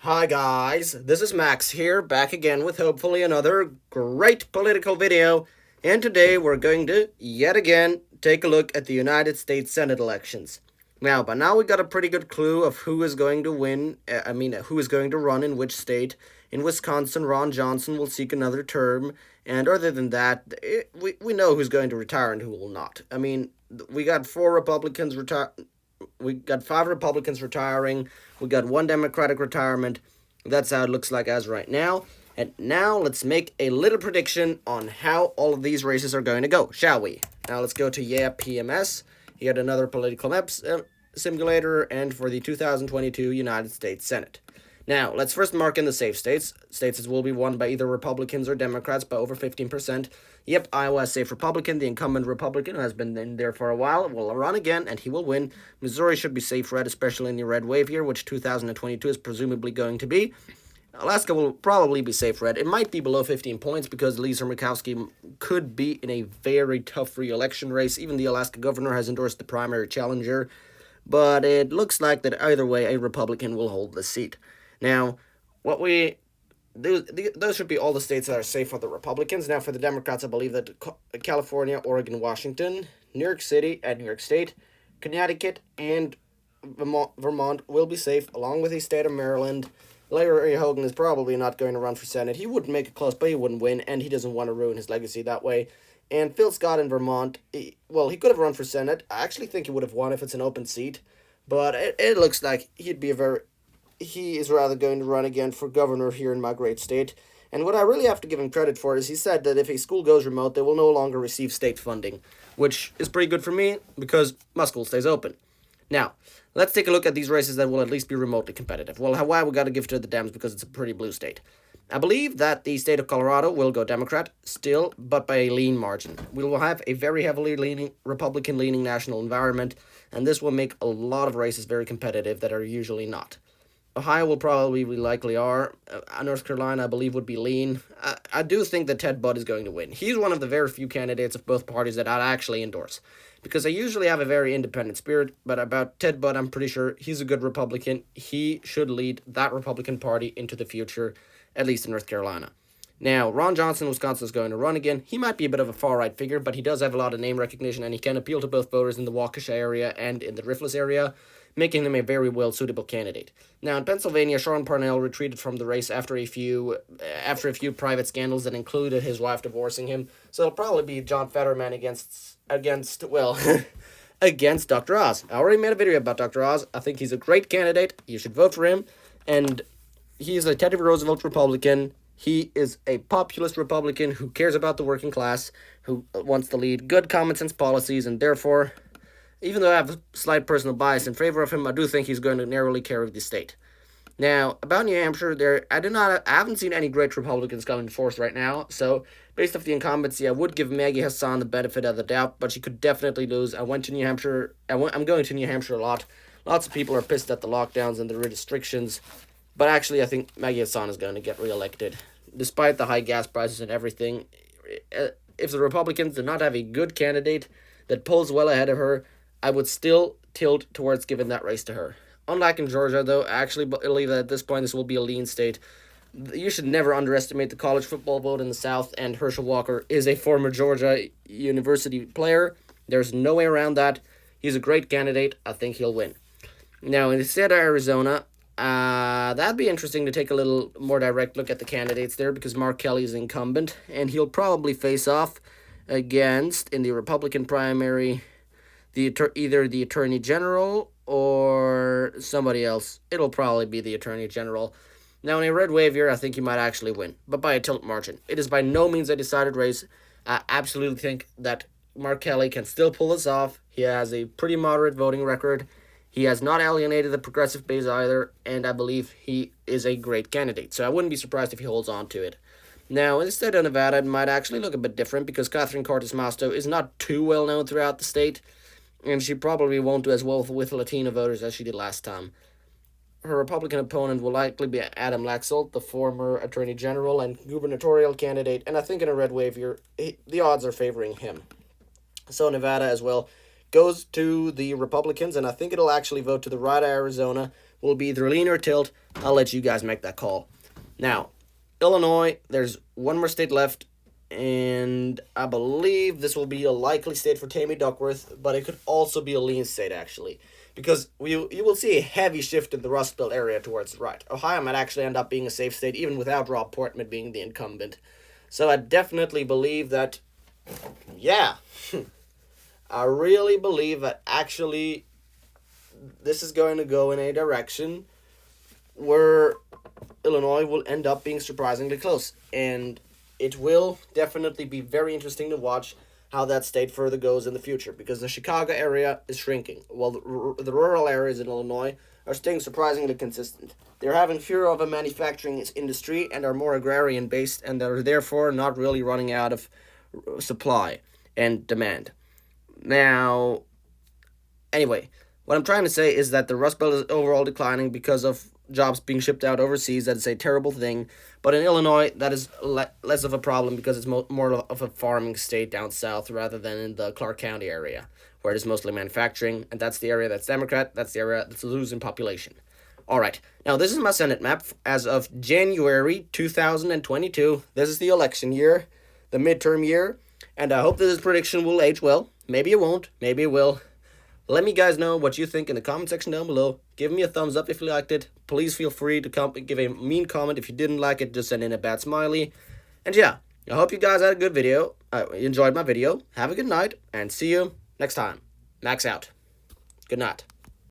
Hi guys, this is Max here, back again with hopefully another great political video. And today we're going to, yet again, take a look at the United States Senate elections. Now, by now we got a pretty good clue of who is going to win, who is going to run in which state. In Wisconsin, Ron Johnson will seek another term, and other than that, we know who's going to retire and who will not. We got we got five Republicans retiring. We got one Democratic retirement. That's how it looks like as right now. And now let's make a little prediction on how all of these races are going to go, shall we? Now let's go to PMS, yet another political maps simulator, and for the 2022 United States Senate. Now, let's first mark in the safe states. States that will be won by either Republicans or Democrats by over 15%. Yep, Iowa is safe Republican. The incumbent Republican who has been in there for a while will run again, and he will win. Missouri should be safe red, especially in the red wave year, which 2022 is presumably going to be. Alaska will probably be safe red. It might be below 15 points because Lisa Murkowski could be in a very tough re-election race. Even the Alaska governor has endorsed the primary challenger. But it looks like that either way, a Republican will hold the seat. Now, what we those should be all the states that are safe for the Republicans. Now, for the Democrats, I believe that California, Oregon, Washington, New York City, and New York State, Connecticut, and Vermont will be safe, along with the state of Maryland. Larry Hogan is probably not going to run for Senate. He wouldn't make it close, but he wouldn't win, and he doesn't want to ruin his legacy that way. And Phil Scott in Vermont, he could have run for Senate. I actually think he would have won if it's an open seat, but it looks like he is rather going to run again for governor here in my great state. And what I really have to give him credit for is he said that if a school goes remote, they will no longer receive state funding, which is pretty good for me because my school stays open. Now, let's take a look at these races that will at least be remotely competitive. Well, Hawaii we got to give to the Dems because it's a pretty blue state. I believe that the state of Colorado will go Democrat still, but by a lean margin. We will have a very heavily leaning Republican leaning national environment, and this will make a lot of races very competitive that are usually not. Ohio will probably likely are. North Carolina, I believe, would be lean. I do think that Ted Budd is going to win. He's one of the very few candidates of both parties that I'd actually endorse. Because I usually have a very independent spirit, but about Ted Budd, I'm pretty sure he's a good Republican. He should lead that Republican Party into the future, at least in North Carolina. Now, Ron Johnson, Wisconsin, is going to run again. He might be a bit of a far right figure, but he does have a lot of name recognition, and he can appeal to both voters in the Waukesha area and in the Rifles area, making him a very well suitable candidate. Now, in Pennsylvania, Sean Parnell retreated from the race after a few private scandals that included his wife divorcing him. So it'll probably be John Fetterman against Dr. Oz. I already made a video about Dr. Oz. I think he's a great candidate. You should vote for him, and he's a Teddy Roosevelt Republican. He is a populist Republican who cares about the working class, who wants to lead good common sense policies, and therefore, even though I have a slight personal bias in favor of him, I do think he's going to narrowly carry the state. Now, about New Hampshire, I haven't seen any great Republicans coming forth right now, so based off the incumbency, I would give Maggie Hassan the benefit of the doubt, but she could definitely lose. I'm going to New Hampshire a lot. Lots of people are pissed at the lockdowns and the restrictions, but actually, I think Maggie Hassan is going to get reelected. Despite the high gas prices and everything, if the Republicans do not have a good candidate that pulls well ahead of her, I would still tilt towards giving that race to her. Unlike in Georgia, though, I actually believe that at this point this will be a lean state. You should never underestimate the college football vote in the South, and Herschel Walker is a former Georgia University player. There's no way around that. He's a great candidate. I think he'll win. Now, in the state of Arizona, that'd be interesting to take a little more direct look at the candidates there because Mark Kelly is incumbent, and he'll probably face off against, in the Republican primary, either the Attorney General or somebody else. It'll probably be the Attorney General. Now, in a red wave year, I think he might actually win, but by a tilt margin. It is by no means a decided race. I absolutely think that Mark Kelly can still pull this off. He has a pretty moderate voting record. He has not alienated the progressive base either, and I believe he is a great candidate. So I wouldn't be surprised if he holds on to it. Now, in the state of Nevada, it might actually look a bit different because Catherine Cortez Masto is not too well known throughout the state, and she probably won't do as well with Latino voters as she did last time. Her Republican opponent will likely be Adam Laxalt, the former Attorney General and gubernatorial candidate, and I think in a red wave year, the odds are favoring him. So Nevada as well goes to the Republicans, and I think it'll actually vote to the right of Arizona, will be either lean or tilt. I'll let you guys make that call. Now, Illinois, there's one more state left, and I believe this will be a likely state for Tammy Duckworth, but it could also be a lean state, actually, because you will see a heavy shift in the Rust Belt area towards the right. Ohio might actually end up being a safe state, even without Rob Portman being the incumbent. So I definitely believe that, yeah, I really believe that actually this is going to go in a direction where Illinois will end up being surprisingly close. And it will definitely be very interesting to watch how that state further goes in the future, because the Chicago area is shrinking, while the rural areas in Illinois are staying surprisingly consistent. They're having fewer of a manufacturing industry and are more agrarian based, and are therefore not really running out of supply and demand. Now, anyway, what I'm trying to say is that the Rust Belt is overall declining because of jobs being shipped out overseas. That is a terrible thing. But in Illinois, that is less of a problem because it's more of a farming state down south rather than in the Clark County area, where it is mostly manufacturing, and that's the area that's Democrat, that's the area that's losing population. All right, now this is my Senate map as of January 2022. This is the election year, the midterm year, and I hope that this prediction will age well. Maybe it won't, maybe it will. Let me guys know what you think in the comment section down below. Give me a thumbs up if you liked it. Please feel free to give a mean comment if you didn't like it. Just send in a bad smiley. And yeah, I hope you guys had a good video. Enjoyed my video. Have a good night, and see you next time. Max out. Good night.